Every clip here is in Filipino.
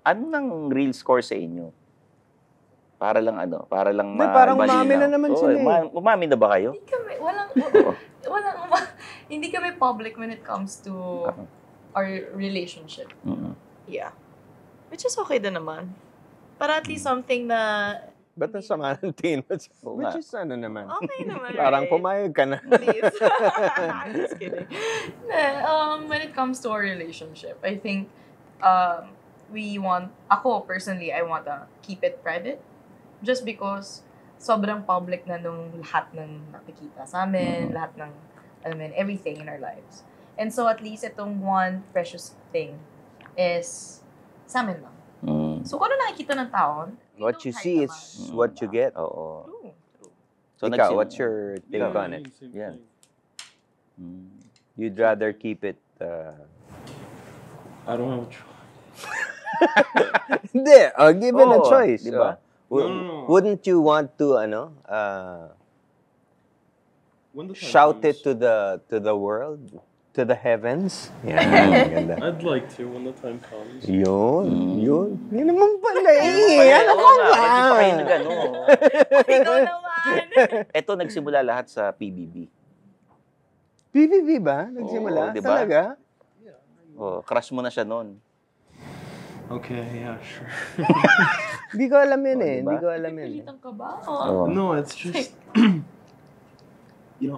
Ano nang real score sa inyo? Para lang para lang parang umami na naman sila eh. Umami na ba kayo? Hindi kami, hindi kami public when it comes to our relationship. Yeah. Which is okay din naman. Para at least something na... Ba't ang sama ng tingin mo? Which is ano naman? Okay naman, Parang right? pumayag ka na. Please. Just kidding. When it comes to our relationship, I think ako personally, I want to keep it private. Just because sobrang public na nung lahat ng nakikita sa amin, lahat ng, everything in our lives. And so at least itong one precious thing is sa amin lang. So kung ano nakikita ng taon, What you see is what you get. Oo. True. So, Ikaw, what's your take on it? Yeah. You'd rather keep it... I don't have a choice. Hindi, given a choice. Diba? No. Wouldn't you want to, When the time shout comes, it to the world? To the heavens? Yeah, ganda. I'd like to when the time comes. Yun. Yun naman pala eh. Ano ka ba? Hindi pa kayo nag-ano. Ikaw naman! Ito nagsimula lahat sa PBB. PBB ba? Nagsimula? Oo, diba? Talaga? Crush mo na siya noon. Okay, yeah, sure. Hindi ko alam yun eh. Diba? Hindi ko alam yun. Pilitan ka ba? No, it's just, I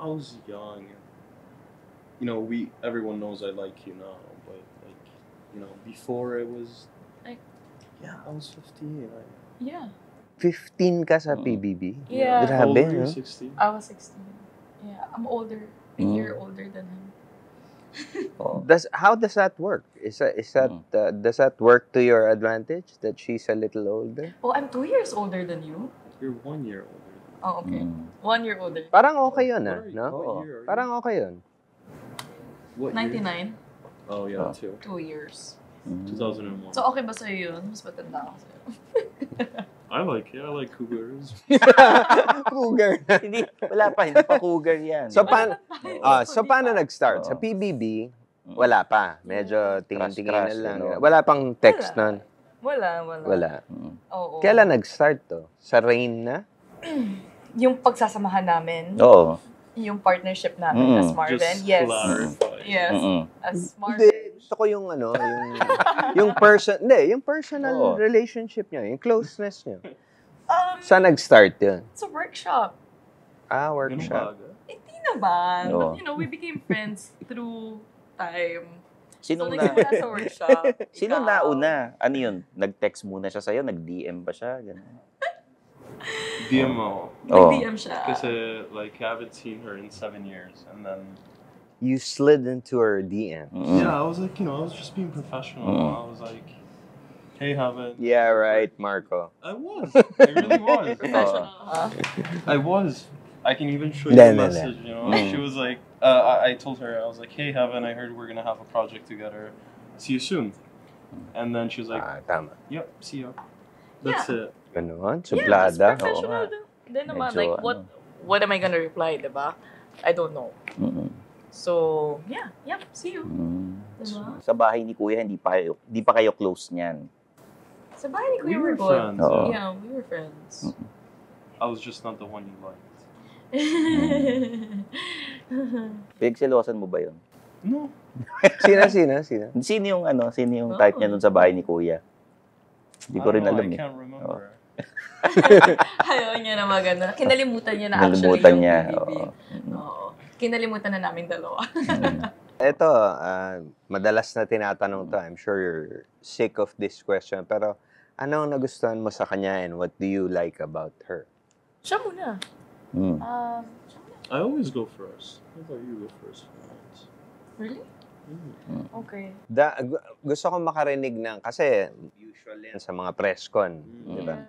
was young. Everyone knows I like you now, but before it was, I was 15. Yeah. 15 ka sa PBB? Yeah. How old Grabe, were you? no? 16? I was 16. Yeah, I'm older. A year older than him. How does that work? Does that work to your advantage that she's a little older? Oh, I'm 2 years older than you. You're 1 year older. Oh, okay. 1 year older. Parang okay yun no? What year are you? Parang okay yun. What year? 99. Oh, yeah, too. 2 years. 2001. So, okay ba sa'yo yun? Mas matanda ako sa'yo. I like cougars. Cougar. Hindi pa cougar yan. So, paano nag-start? Sa PBB, wala pa. Medyo tingin-tingin na Crush, lang. no? Wala pang text nun. Wala. Oo. Kailan nag-start to? Sa Rain na? Yung pagsasamahan namin, Oo. yung partnership namin as Marvin, Just yes. clarify. Yes. As Hindi. Marvin. Gusto ko yung yung personal relationship niyo, yung closeness niyo. Saan nag-start yun? It's a workshop. Workshop. Hindi naman. Oo. But, we became friends through time. Sinong So, nagsimula sa workshop. Sino Ikaw. nauna? Ano yun? Nag-text muna siya sa'yo? Nag-DM ba siya? Ganun. DM mo. Nag-DM siya. Kasi, I haven't seen her in 7 years. And then, You slid into her DM. yeah, I was like, I was just being professional. I was like, hey, Heaven. Yeah, right, Marco. I was. I really was. I was. I can even show you No, the no, no. message, She was like, I told her, I was like, hey, Heaven, I heard we're going to have a project together. See you soon. And then she was like, Tama. yep, see you. That's it. Ganon, Yeah, suplada. that's professional. Then naman, Medyo, what am I gonna reply, diba? I don't know. So, see you. Diba? Sa bahay ni Kuya, hindi pa kayo close niyan. Sa bahay ni Kuya, We were we're good. friends. Oo. Yeah, we were friends. I was just not the one you liked. Pinagselosan mo ba yun? No. Sino? Sino yung type niya nun sa bahay ni Kuya? Hindi ko rin alam I eh. can't remember. Ayaw niya na maganda. Kinalimutan niya na actually Kinalimutan yung niya, PBB. oo. Oo. Kinalimutan na namin dalawa. Ito, madalas na tinatanong to. I'm sure you're sick of this question. Pero, anong nagustuhan mo sa kanya and what do you like about her? Siya muna. Siya muna. I always go first. I thought you go first. Really? Okay. Gusto ko makarinig ng, kasi usual yan sa mga press con, di ba?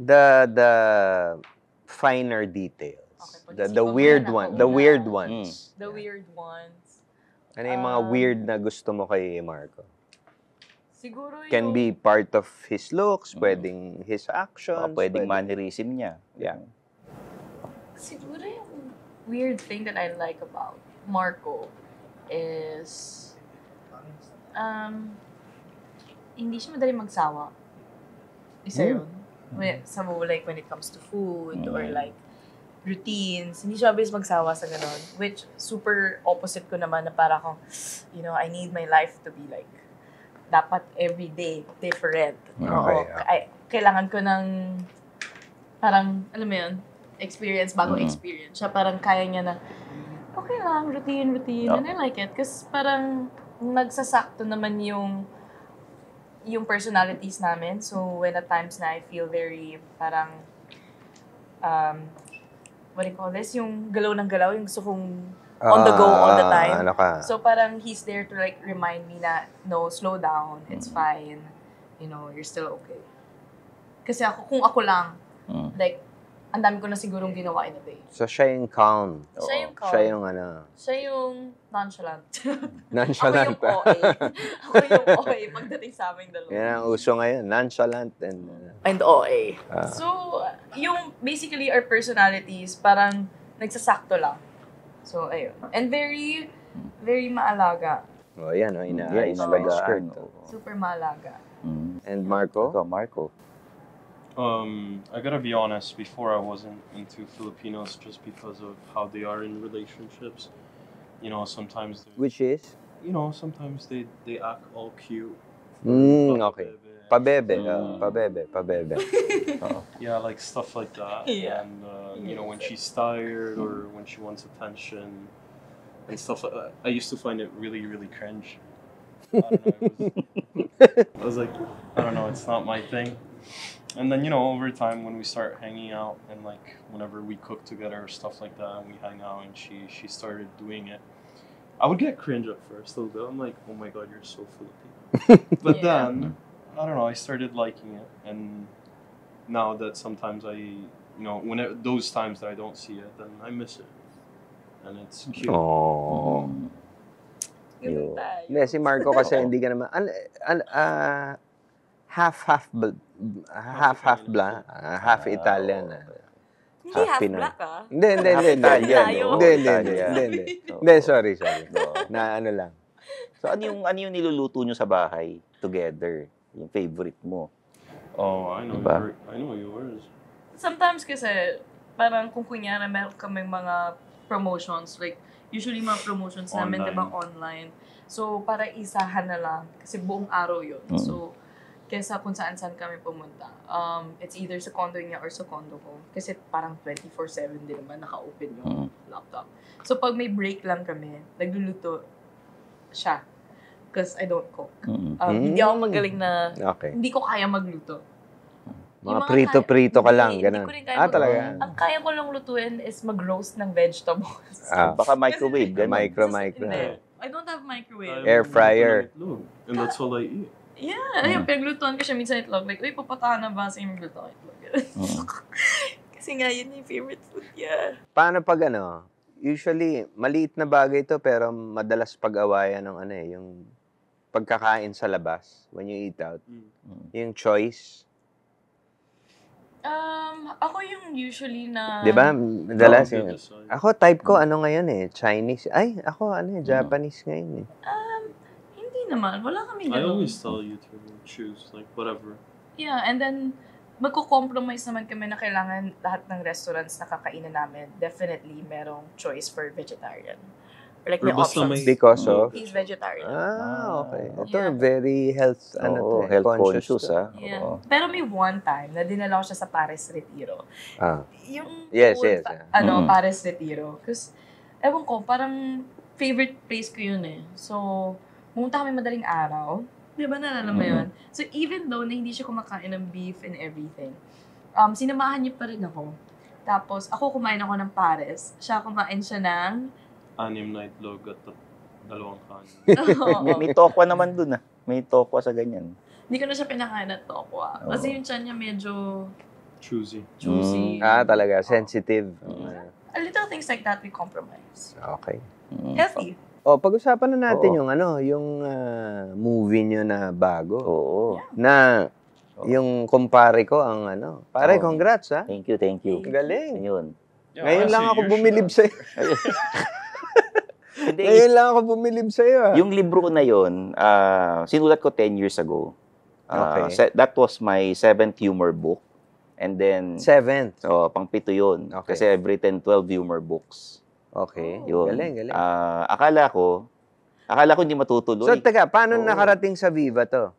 Yeah. The finer details. Okay, The weird one, the weird ones. The weird ones. Ano yung mga weird na gusto mo kay Marco? Siguro yung... Can be part of his looks, pwedeng his actions. Pwedeng mannerism niya. Yeah. Siguro yung weird thing that I like about Marco is hindi siya madaling magsawa. Isa yun. Like, when it comes to food or like, routines, hindi siya mabilis magsawa sa ganun. Which, super opposite ko naman na para akong, I need my life to be like, dapat everyday, different. Oo. Kailangan ko ng, parang, alam mo yun, experience, bagong experience. Siya parang kaya niya na, okay lang, routine, and I like it. Kasi parang, nagsasakto naman yung personalities namin. So, when at times na I feel very, parang, what do you call this? Yung galaw ng galaw, yung gusto kong on the go all the time. Ano ka? So, parang he's there to like remind me na, no, slow down, it's fine. You're still okay. Kasi kung ako lang, like, ang dami ko na sigurong ginawa in a day. So, siya yung calm. Siya yung calm. Siya yung ano. Siya yung nonchalant. Nonchalant. Ako yung OA. Ako yung OA pagdating sa aming dalawa. Yan ang uso ngayon. Nonchalant And OA. So, yung basically our personalities, parang nagsasakto lang. So, ayun. And very, very maalaga. Oh, yan. Oh, Yeah, inaayos pa yung skirt. Super maalaga. And Marco? Ikaw, Marco. I gotta be honest, before I wasn't into Filipinos just because of how they are in relationships. Sometimes Which is? sometimes they act all cute. Okay. Pabebe. Mm. Pabebe. Yeah, like stuff like that. Yeah. And when she's tired or when she wants attention and stuff like that. I used to find it really, really cringe. I don't know, I was like, I don't know, it's not my thing. And then, over time when we start hanging out and like whenever we cook together or stuff like that and we hang out and she started doing it, I would get cringe at first a little bit. I'm like, oh my God, you're so Filipino. But then, I don't know, I started liking it. And now that sometimes whenever those times that I don't see it, then I miss it. And it's cute. Oh. Ganun tayo. Hindi, si Marco kasi hindi ka naman... half Italian. Hindi half Pinoy. black ah. Hindi. Layo. Hindi, sorry. Na ano lang. So, ano yung niluluto nyo sa bahay together? Yung favorite mo? Oh, I know. Diba? I know yours. Sometimes kasi, parang kung kunyari meron kaming mga promotions, like, usually mga promotions namin, Online. diba, online. So, para isahan na lang. Kasi buong araw yun. So, kesa kung saan-saan kami pumunta. It's either sa condo niya or sa condo ko. Kasi parang 24/7 din naman naka-open yung laptop. So, pag may break lang kami, nagluluto siya. Because I don't cook. Hindi ako magaling na, Okay. hindi ko kaya magluto. Mga Yung prito-prito ka lang, Hindi ganun. ko rin kaya Talaga? Ang kaya ko lang lutuin is mag-roast ng vegetables. Baka microwave, ganun. Micro. Hindi. I don't have microwave. Air fryer. And that's all I eat. Yeah, ayun, pinaglutuan ko siya minsan itlog. Like, uy, papatahan na ba sa yung magluto ng itlog? Kasi nga, yun yung favorite food niya. Paano pag usually, maliit na bagay to pero madalas pag-awayan ng yung pagkakain sa labas when you eat out. Yung choice. Ako yung usually na... Di ba? Madalas Oh, yun. good. Ako, type ko ngayon Chinese. Ay, ako Japanese ngayon Hindi naman. Wala kami I ganun. always tell you to choose, like, whatever. Yeah, and then, magko-compromise naman kami na kailangan lahat ng restaurants na kakainan namin, definitely merong choice for vegetarian. Or like, may Or basta options. may- Because of... He's vegetarian. Okay. Ito, Yeah. very health, Health conscious, to. Yeah. Oo. Pero may one time na dinala ko siya sa Paris Retiro. Ah. Yung Yes, old yes. Paris Retiro. Kasi, ewan ko, parang favorite place ko yun eh. So, pumunta kami madaling araw. Di ba, naalala mo yun? So, even though na hindi siya kumakain ng beef and everything, sinamahan niya pa rin ako. Tapos, ako kumain ako ng Paris. Siya kumain siya ng... 6 na itlog at 2 kanin. May tokwa naman dun May tokwa sa ganyan. Hindi ko na siya pinakain ng tokwa. Kasi yung tiyan niya medyo Choosy. juicy. Talaga, sensitive. A little things like that, we compromise. Okay. Healthy. Pag-usapan na natin Oo. yung movie nyo na bago. Oo. Na yung kumpare ko ang Pare, Oo. congrats ha. Thank you. Galing. Ayun. Yeah, Ngayon honestly, lang ako you're bumilib sure. sa'yo. Hindi, Ngayon lang ako bumilib sa'yo ha. yung libro ko na yun, sinulat ko 10 years ago. Okay. That was my 7th humor book. And then, 7th. so, pang-pito yun. Okay. Kasi every 10, 12 humor books. Okay. Yun. Galing. Akala ko hindi matutuloy. So, taga, paano Oo. nakarating sa Viva to?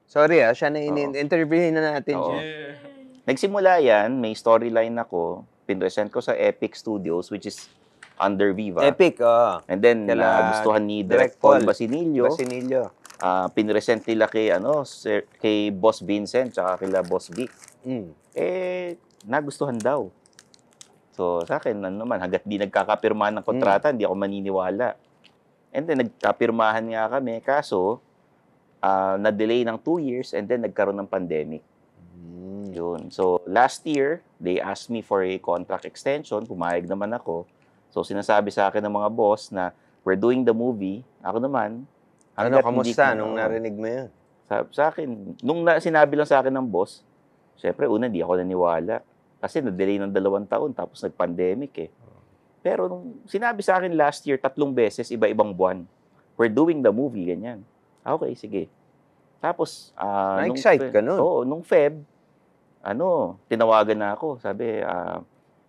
Sorry siya na interviewin na natin Oo. siya. Nagsimula yan, may storyline ako, pinresent ko sa Epic Studios, which is under Viva. Epic, And then, Kala gustuhan ni Direct Direct Paul Paul Basinillo. Pinresent nila kay Boss Vincent, tsaka kila Boss Vic. Nagustuhan daw. So, sa akin, hanggat di nagkakapirmahan ng kontrata, hindi ako maniniwala. And then, nagkapirmahan nga kami, kaso, na-delay ng 2 years, and then nagkaroon ng pandemic. Yun. So, last year, they asked me for a contract extension. Pumayag naman ako. So, sinasabi sa akin ng mga boss na, we're doing the movie. Ako naman, Kamusta nung narinig mo yun? Sa akin, nung sinabi lang sa akin ng boss, syempre, una, di ako naniwala. Kasi na-delay ng 2 taon, tapos nag-pandemic eh. Pero nung sinabi sa akin last year, 3 beses, iba-ibang buwan. We're doing the movie, ganyan. Okay, sige. Tapos, Na-excite ka nun? Oo, nung Feb, tinawagan na ako. Sabi,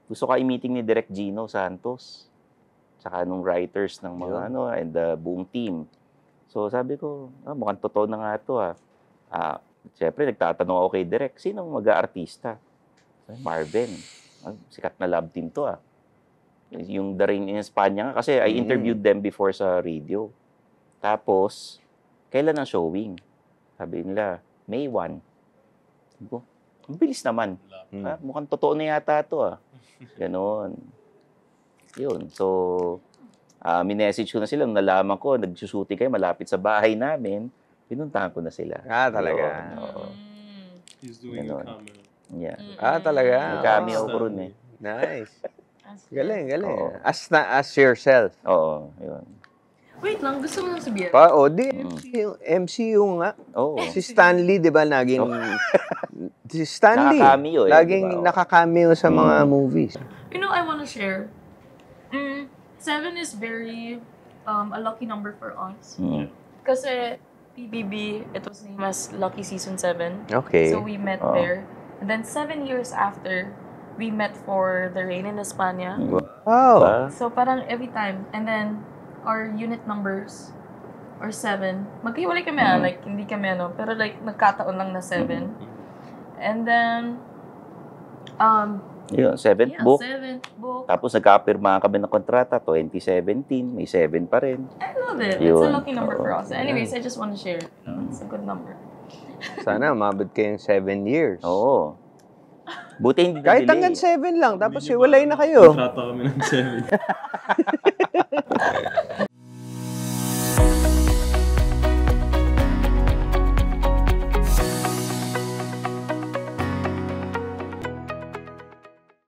gusto ka i-meeting ni Direk Gino Santos. Saka nung writers ng mga and the buong team. So sabi ko, mukhang totoo na nga ito Siyempre, nagtatanong ako kay Direk, sinong mag-aartista? Marvin. Sikat na love team to Yung The Rain in Espanya nga, kasi I interviewed them before sa radio. Tapos, kailan ang showing? Sabi nila, May 1. Sabi ko, mabilis naman. Mukhang totoo na yata ito Ganon. Yun. So, minessage ko na sila. Nung nalaman ko, nagsusuti kayo malapit sa bahay namin, pinuntahan ko na sila. Talaga. Oo. He's doing a cameo. Yeah. Talaga. Cameo ko rin Nice. Galing. Oo. As yourself. Oo. Yun. Wait lang, gusto mo lang sabihin. MCU nga. Oo. Si Stanley, di ba, naging... Si Stanley, Nakakameo laging di ba? nakakameo sa mga movies. You know, I want to share. 7 is very a lucky number for us. Kasi PBB, it was named as Lucky Season 7. Okay. So we met there. And then 7 years after, we met for The Rain in Espanya. Oh. So parang every time. And then, our unit numbers are 7. Magkahiwalay kami like hindi kami pero like nagkataon lang na 7. And then, Yun, 7th book. 7th book. Tapos nagkapirma kami ng kontrata, 2017, may 7 pa rin. I love it. It's Yun. a lucky number for us. Anyways, I just want to share. It's a good number. Sana umabot kayong 7 years. Oo. Buti hindi Kahit na-delay. hanggang 7 lang, tapos hiwalay na kayo. Kontrata kami ng 7.